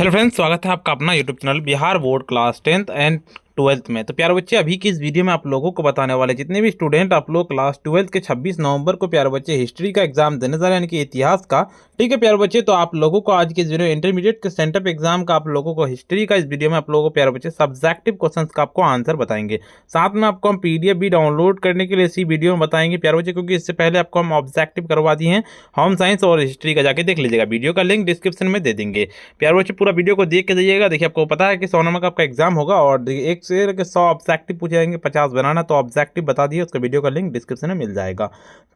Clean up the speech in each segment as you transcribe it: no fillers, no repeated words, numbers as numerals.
Hello friends, स्वागत है आपका अपना YouTube channel Bihar board class 10th and 12th में। तो प्यारे बच्चे, अभी की इस वीडियो में आप लोगों को बताने वाले जितने भी स्टूडेंट आप लोग क्लास 12th के 26 नवंबर को प्यारे बच्चे हिस्ट्री का एग्जाम देने जा रहे हैं, यानी कि इतिहास का। ठीक है प्यारे बच्चे, तो आप लोगों को आज की इस वीडियो इंटरमीडिएट के सेंटअप एग्जाम का आप लोगों को हिस्ट्री का इस वीडियो में आप लोगों को प्यारे बच्चे सब्जेक्टिव क्वेश्चन का आपको आंसर बताएंगे। साथ में आपको हम पीडीएफ भी डाउनलोड करने के लिए इसी वीडियो में बताएंगे प्यारे बच्चे, क्योंकि इससे पहले आपको हम ऑब्जेक्टिव करवा दिए हैं होम साइंस और हिस्ट्री का, जाके देख लीजिएगा। वीडियो का लिंक डिस्क्रिप्शन में दे देंगे। प्यारे बच्चे, पूरा वीडियो को देख के जाइएगा। देखिए, आपको पता है कि 100 नंबर का आपका एग्जाम होगा और एक से लेकर 100 ऑब्जेक्टिव पूछे जाएंगे, 50 बनाना। तो ऑब्जेक्टिव बता दिए, उसका वीडियो का लिंक डिस्क्रिप्शन में मिल जाएगा।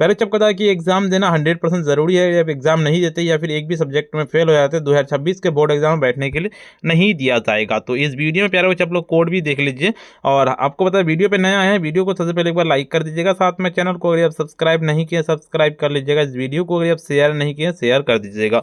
पहले जब पता है कि एग्जाम देना 100% जरूरी है, या एग्जाम नहीं देते या फिर एक भी सब्जेक्ट में फेल हो जाते 2026 के बोर्ड एग्जाम में बैठने के लिए नहीं दिया जाएगा। तो इस वीडियो में प्यारे बच्चे आप लोग कोड भी देख लीजिए। और आपको पता है, वीडियो पे नया है, वीडियो को सबसे पहले एक बार लाइक कर दीजिएगा। साथ में चैनल को अगर आप सब्सक्राइब नहीं किए सब्सक्राइब कर लीजिएगा। इस वीडियो को अगर आप शेयर नहीं किए शेयर कर दीजिएगा।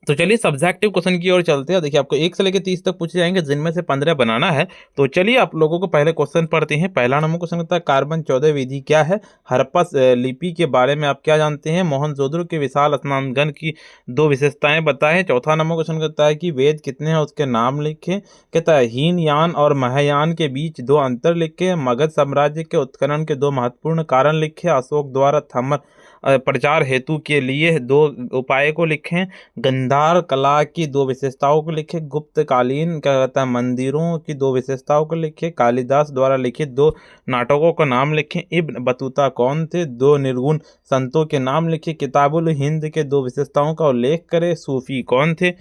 तो चलिए सब्जेक्टिव क्वेश्चन की ओर चलते हैं। देखिए, आपको 1 से लेकर 30 तक पूछे जाएंगे, जिनमें से 15 बनाना है। तो चलिए आप लोगों को पहले क्वेश्चन पढ़ते हैं। पहला नंबर क्वेश्चन होता है, कार्बन 14 विधि क्या है? हड़प्पा लिपि के बारे में आप क्या जानते हैं? मोहनजोदड़ो के विशाल स्नानगृह की 2 विशेषताएं बताएं। चौथा नंबर क्वेश्चन कहता है कि वेद कितने हैं, उसके नाम लिखें। कहता है हीनयान और महायान के बीच 2 अंतर लिखें। मगध साम्राज्य के उत्खनन के 2 महत्वपूर्ण कारण लिखें। अशोक द्वारा थर्मल प्रचार हेतु के लिए 2 उपाय को लिखें। गंधार कला की 2 विशेषताओं को लिखे। गुप्तकालीन क्या कहता है मंदिरों की 2 विशेषताओं को लिखे। कालिदास द्वारा लिखित 2 नाटकों का नाम लिखें। इब्न बतूता कौन थे? 2 निर्गुण संतों के नाम लिखे। किताबुल हिंद के 2 विशेषताओं का उल्लेख करें। सूफी कौन थे?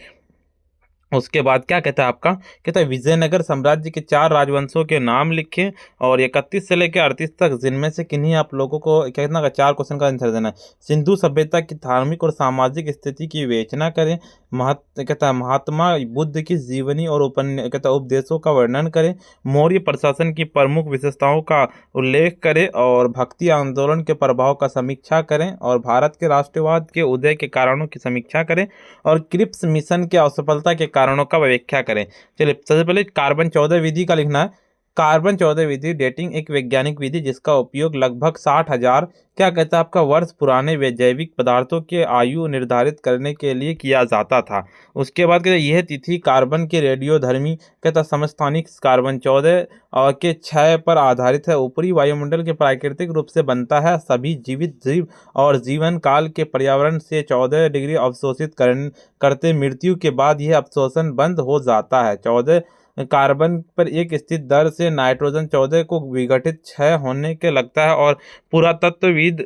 उसके बाद क्या कहता है आपका, कहता है विजयनगर साम्राज्य के 4 राजवंशों के नाम लिखें। और 31 से लेकर 38 तक, जिनमें से किन्हीं आप लोगों को कहना का 4 क्वेश्चन का आंसर देना है। सिंधु सभ्यता की धार्मिक और सामाजिक स्थिति की विवेचना करें। कहता है महात्मा बुद्ध की जीवनी और कहता है उपदेशों का वर्णन करें। मौर्य प्रशासन की प्रमुख विशेषताओं का उल्लेख करें। और भक्ति आंदोलन के प्रभाव का समीक्षा करें। और भारत के राष्ट्रवाद के उदय के कारणों की समीक्षा करें। और क्रिप्स मिशन के असफलता के कारणों का व्याख्या करें। चलिए, सबसे पहले कार्बन 14 विधि का लिखना है। कार्बन 14 विधि डेटिंग एक वैज्ञानिक विधि जिसका उपयोग लगभग 60,000 क्या कहता है आपका वर्ष पुराने वे जैविक पदार्थों के आयु निर्धारित करने के लिए किया जाता था। उसके बाद कहते यह तिथि कार्बन के रेडियोधर्मी कहता समस्थानिक कार्बन 14 के क्षय पर आधारित है। ऊपरी वायुमंडल के प्राकृतिक रूप से बनता है। सभी जीवित जीव और जीवन काल के पर्यावरण से 14 डिग्री अवशोषित करते मृत्यु के बाद यह अवशोषण बंद हो जाता है। 14 कार्बन पर एक स्थित दर से नाइट्रोजन 14 को विघटित क्षय होने के लगता है। और पुरातत्वविद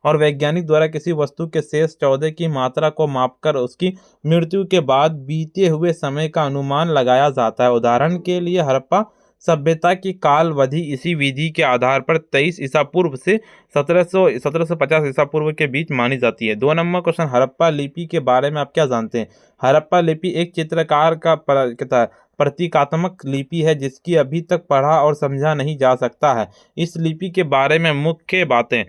और वैज्ञानिक द्वारा किसी वस्तु के शेष 14 की मात्रा को मापकर उसकी मृत्यु के बाद बीते हुए समय का अनुमान लगाया जाता है। उदाहरण के लिए हड़प्पा सभ्यता की कालवधि इसी विधि के आधार पर 23 ईसा पूर्व से 1750 ईसा पूर्व के बीच मानी जाती है। 2 नंबर क्वेश्चन, हड़प्पा लिपि के बारे में आप क्या जानते हैं? हड़प्पा लिपि एक चित्रकार का प्रतीकात्मक लिपि है जिसकी अभी तक पढ़ा और समझा नहीं जा सकता है। इस लिपि के बारे में मुख्य बातें,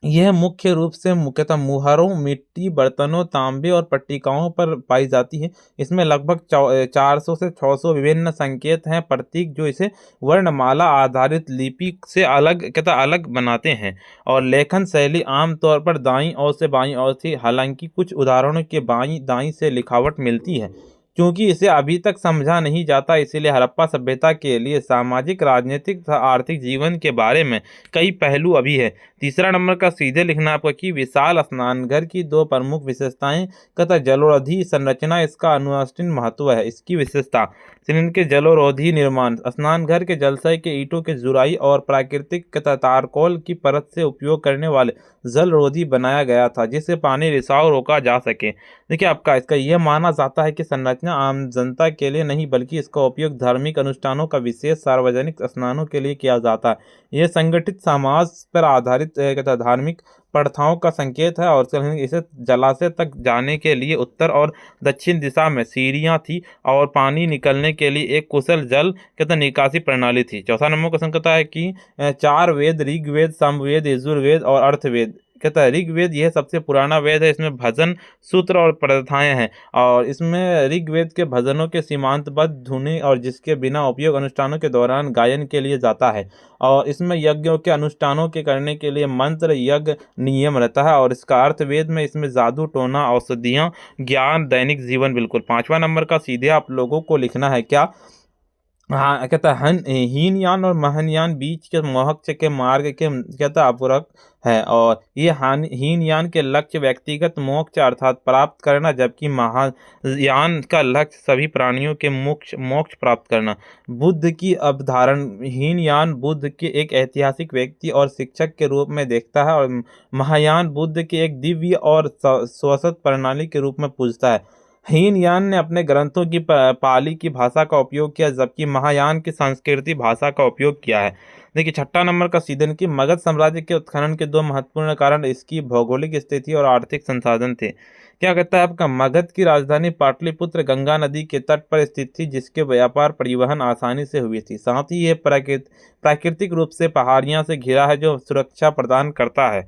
यह मुख्य रूप से मुख्यतः मुहरों, मिट्टी बर्तनों, तांबे और पट्टिकाओं पर पाई जाती है। इसमें लगभग 400 से 600 विभिन्न संकेत हैं, प्रतीक, जो इसे वर्णमाला आधारित लिपि से अलग बनाते हैं। और लेखन शैली आमतौर पर दाईं ओर से बाईं ओर थी, हालांकि कुछ उदाहरणों के बाईं दाईं से लिखावट मिलती है। क्योंकि इसे अभी तक समझा नहीं जाता, इसीलिए हड़प्पा सभ्यता के लिए सामाजिक, राजनीतिक तथा आर्थिक जीवन के बारे में कई पहलू अभी है। तीसरा नंबर का सीधे लिखना आपका कि विशाल स्नानघर की 2 प्रमुख विशेषताएं तथा जलोरोधी संरचना इसका अनुष्ठान महत्व है। इसकी विशेषता, इनके जलोरोधी निर्माण, स्नानघर के जलाशय के ईंटों के जुराई और प्राकृतिक तथा तारकोल की परत से उपयोग करने वाले जलरोधी बनाया गया था जिससे पानी रिसाव रोका जा सके। देखिए, आपका इसका यह माना जाता है कि संरचना आम जनता के लिए नहीं बल्कि इसका उपयोग धार्मिक अनुष्ठानों का विशेष सार्वजनिक स्नानों के लिए किया जाता है। यह संगठित समाज पर आधारित धार्मिक प्रथाओं का संकेत है। और इसे जलाशय तक जाने के लिए उत्तर और दक्षिण दिशा में सीढ़ियां थी और पानी निकलने के लिए एक कुशल जल निकासी प्रणाली थी। चौथा नंबर क्वेश्चन कहता है कि 4 वेद ऋग्वेद, सामवेद, यजुर्वेद और अर्थवेद कहता है ऋग्वेद यह सबसे पुराना वेद है, इसमें भजन सूत्र और प्रथाएं हैं, और इसमें ऋग्वेद के भजनों के सीमांतबद्ध धुनी और जिसके बिना उपयोग अनुष्ठानों के दौरान गायन के लिए जाता है, और इसमें यज्ञों के अनुष्ठानों के करने के लिए मंत्र यज्ञ नियम रहता है, और इसका अर्थ वेद में इसमें जादू टोना औषधियाँ ज्ञान दैनिक जीवन। बिल्कुल 5वां नंबर का सीधे आप लोगों को लिखना है क्या, हाँ कहता है हीनयान और महानयान बीच के मोहक्ष के मार्ग के कहता अपरक है, और ये हीनयान के लक्ष्य व्यक्तिगत मोक्ष अर्थात प्राप्त करना, जबकि महायान का लक्ष्य सभी प्राणियों के मोक्ष मोक्ष प्राप्त करना। बुद्ध की अवधारण हीनयान बुद्ध के एक ऐतिहासिक व्यक्ति और शिक्षक के रूप में देखता है, और महायान बुद्ध के एक दिव्य और शाश्वत प्रणाली के रूप में पूजता है। हीनयान ने अपने ग्रंथों की पाली की भाषा का उपयोग किया, जबकि महायान की संस्कृति भाषा का उपयोग किया है। देखिए 6वां नंबर का सीधन की मगध साम्राज्य के उत्खनन के 2 महत्वपूर्ण कारण इसकी भौगोलिक स्थिति और आर्थिक संसाधन थे। क्या कहता है आपका, मगध की राजधानी पाटलिपुत्र गंगा नदी के तट पर स्थित थी, जिसके व्यापार परिवहन आसानी से हुई थी। साथ ही यह प्राकृतिक रूप से पहाड़ियां से घिरा है, जो सुरक्षा प्रदान करता है।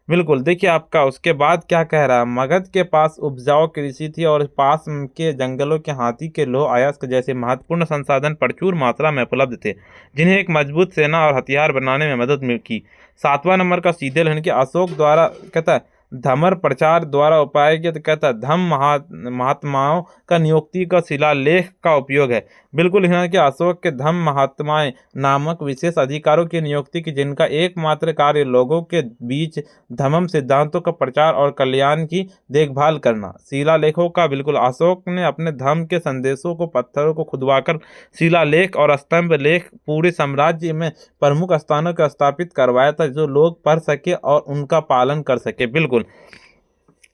बिल्कुल देखिए आपका उसके बाद क्या कह रहा है, मगध के पास उपजाऊ कृषि थी और पास के जंगलों के हाथी के लोह अयस्क जैसे महत्वपूर्ण संसाधन प्रचुर मात्रा में उपलब्ध थे, जिन्हें एक मजबूत सेना और हथियार बनाने में मदद मिल की। 7वां नंबर का सीधे लेने के अशोक द्वारा कहता है धमर प्रचार द्वारा उपाय किया, तो कहता है धम महात्माओं का नियुक्ति का शिलालेख का उपयोग है। बिल्कुल यहाँ के अशोक के धम महात्माएं नामक विशेष अधिकारों की नियुक्ति की, जिनका एकमात्र कार्य लोगों के बीच धम्म सिद्धांतों का प्रचार और कल्याण की देखभाल करना। शिलालेखों का बिल्कुल अशोक ने अपने धम्म के संदेशों को पत्थरों को खुदवाकर शिलालेख और स्तंभ लेख पूरे साम्राज्य में प्रमुख स्थानों को स्थापित करवाया था, जो लोग पढ़ सके और उनका पालन कर सके। बिल्कुल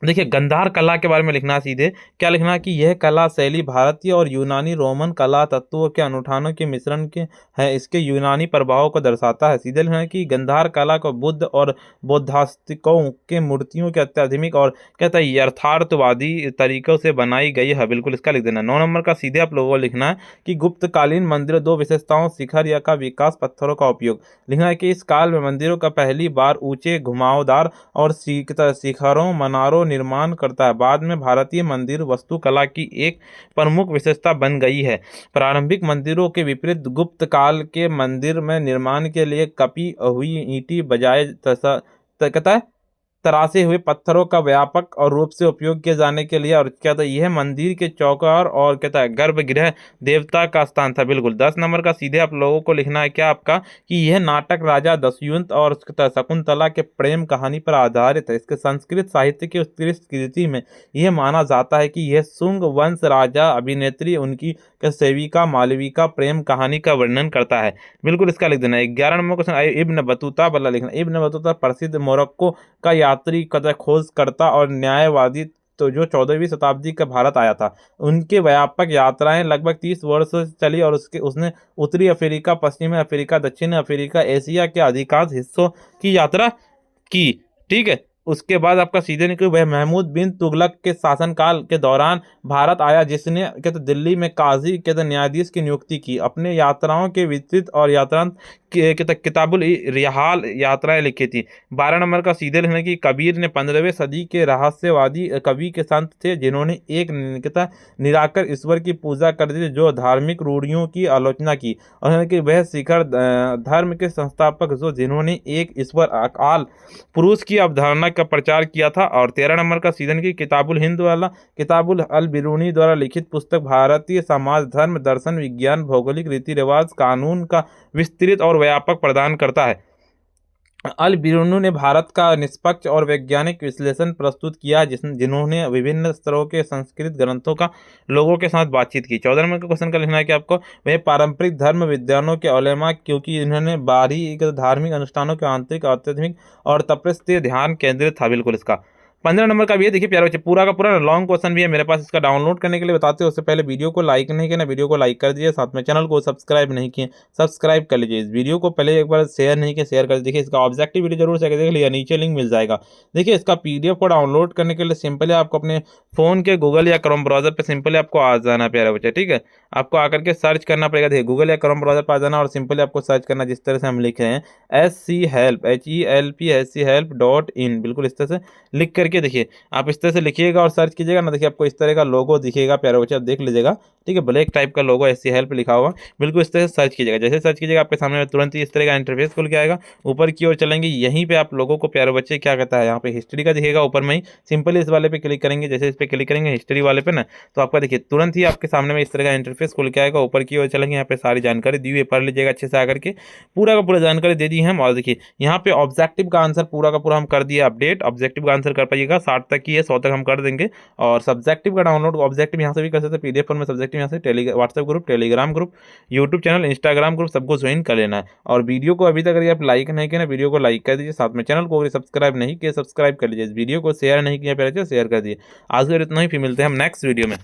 देखिए गंधार कला के बारे में लिखना, सीधे क्या लिखना कि यह कला शैली भारतीय और यूनानी रोमन कला तत्वों के अनुष्ठानों के मिश्रण के है, इसके यूनानी प्रभावों को दर्शाता है। सीधे लिखना कि गंधार कला को बुद्ध और बौद्धास्तिकों के मूर्तियों के अत्याधुनिक और कहता है यथार्थवादी तरीकों से बनाई गई है। बिल्कुल इसका लिख देना। 9 नंबर का सीधे आप लोगों को लिखना है कि गुप्तकालीन मंदिरों 2 विशेषताओं शिखर या का विकास पत्थरों का उपयोग। लिखना है कि इस काल में मंदिरों का पहली बार ऊंचे घुमावदार और शिखरों मनारों निर्माण करता है। बाद में भारतीय मंदिर वास्तुकला की एक प्रमुख विशेषता बन गई है। प्रारंभिक मंदिरों के विपरीत गुप्त काल के मंदिर में निर्माण के लिए कपी हुई ईंटी बजाय कहता है तरासे हुए पत्थरों का व्यापक और रूप से उपयोग किए जाने के लिए, और कहता है यह मंदिर के चौकार और कहता है गर्भगृह देवता का स्थान था। बिल्कुल 10 नंबर का सीधे आप लोगों को लिखना है क्या आपका कि यह नाटक राजा दस्युंत और शकुंतला के प्रेम कहानी पर आधारित है। इसके संस्कृत साहित्य की उत्कृष्ट कृति में यह माना जाता है कि यह शुंग वंश राजा अभिनेत्री उनकी सेविका मालविका प्रेम कहानी का वर्णन करता है। बिल्कुल इसका लिख देना। 11 नंबर क्वेश्चन इब्न बतूता वाला लिखना। इब्न बतूता प्रसिद्ध मोरक्को का यात्री खोजकर्ता और न्यायवादी, तो जो 14वीं शताब्दी का भारत आया था। उनके व्यापक यात्राएं लगभग 30 वर्ष से चली और उसने उत्तरी अफ्रीका, पश्चिमी अफ्रीका, दक्षिण अफ्रीका, एशिया के अधिकांश हिस्सों की यात्रा की। ठीक है, उसके बाद आपका सीधे निकल वह महमूद बिन तुगलक के शासनकाल के दौरान भारत आया, जिसने कहते दिल्ली में काजी कहते न्यायाधीश की नियुक्ति की। अपने यात्राओं के विस्तृत और यात्रा किताबुल रिहाल यात्राएं लिखी थी। 12 नंबर का सीधे लिखने की कबीर ने 15वीं सदी के रहस्यवादी कवि के संत थे, जिन्होंने एक निराकर ईश्वर की पूजा कर दी, जो धार्मिक रूढ़ियों की आलोचना की। और कि वह शिखर धर्म के संस्थापक जो जिन्होंने एक ईश्वर अकाल पुरुष की अवधारणा का प्रचार किया था। और 13 नंबर का सीजन की किताबुल हिंद वाला किताबुल अल बिरूनी द्वारा लिखित पुस्तक भारतीय समाज धर्म दर्शन विज्ञान भौगोलिक रीति रिवाज कानून का विस्तृत और व्यापक प्रदान करता है। अल बिरूनी ने भारत का निष्पक्ष और वैज्ञानिक विश्लेषण प्रस्तुत किया, जिन्होंने विभिन्न स्तरों के संस्कृत ग्रंथों का लोगों के साथ बातचीत की। 14 नंबर का क्वेश्चन का लिखना है कि आपको वह पारंपरिक धर्म विद्वानों के उलेमा, क्योंकि इन्होंने बाहरी धार्मिक अनुष्ठानों के आंतरिक आध्यात्मिक और तपस्या ध्यान केंद्रित था। बिल्कुल इसका 15 नंबर का भी है। देखिए प्यारे बच्चे, पूरा का पूरा लॉन्ग क्वेश्चन भी है मेरे पास। इसका डाउनलोड करने के लिए बताते हैं उससे पहले वीडियो को लाइक नहीं किया ना, वीडियो को लाइक कर दीजिए, साथ में चैनल को सब्सक्राइब नहीं किए सब्सक्राइब कर लीजिए। इस वीडियो को पहले एक बार शेयर नहीं किया, शेयर कर दीजिए। इसका ऑब्जेक्टिव वीडियो जरूर से देख लीजिए, नीचे लिंक मिल जाएगा। देखिए इसका पीडीएफ को डाउनलोड करने के लिए सिंपली आपको अपने फोन के गूगल या क्रोम ब्राउजर पर सिंपली आपको आ जाना प्यारे बच्चे, ठीक है। आपको आकर के सर्च करना पड़ेगा। देखिए गूगल या क्रोम ब्राउजर पर आ जाना और सिंपली आपको सर्च करना जिस तरह से हम लिख रहे हैं, SC help HELP SC help.in, बिल्कुल इस तरह से लिख करके देखिए आप इस तरह से लिखिएगा और सर्च कीजिएगा ना। देखिए आपको इस तरह का लोगो दिखेगा प्यारे बच्चे, आप देख लीजिएगा, ठीक है। ब्लैक टाइप का लोगो SC हेल्प लिखा होगा, बिल्कुल इस तरह से सर्च कीजिएगा। जैसे सर्च कीजिएगा आपके सामने तुरंत ही इस तरह का इंटरफेस खुल के आएगा। ऊपर की ओर चलेंगे, यहीं पे आप लोगों को प्यारे बच्चे क्या कहता है, यहाँ पे हिस्ट्री का दिखेगा ऊपर में ही। सिंपली इस वाले पे क्लिक करेंगे, जैसे इस पे क्लिक करेंगे हिस्ट्री वाले पे ना, तो आपका देखिए तुरंत ही आपके सामने में इस तरह का इंटरफेस खुल के आएगा। ऊपर की ओर चलेंगे, यहाँ पे सारी जानकारी दी हुई है, पढ़ लीजिएगा अच्छे से आकर के। पूरा का पूरा जानकारी दे दी है हम। और देखिए यहाँ पे ऑब्जेक्टिव का आंसर पूरा का पूरा हम कर दिए अपडेट। ऑब्जेक्टिव का आंसर कर पाइएगा, 60 तक की है, 100 तक हम कर देंगे। और सब्जेक्टिव का डाउनलोड ऑब्जेक्टिव यहाँ से भी कर सकते हैं पीडीएफ फॉर्म में। सब्जेक्टिव यहाँ से WhatsApp group, Telegram group, YouTube channel, Instagram group सबको ज्वाइन कर लेना है। और वीडियो को अभी तक अगर आप लाइक नहीं किया ना, वीडियो को लाइक कर दीजिए, साथ में चैनल को अगर सब्सक्राइब नहीं किया सब्सक्राइब कर लीजिए। इस वीडियो को शेयर नहीं किया पहले शेयर कर दिए। आज के इतना ही, फिर मिलते हैं हम नेक्स्ट वीडियो में।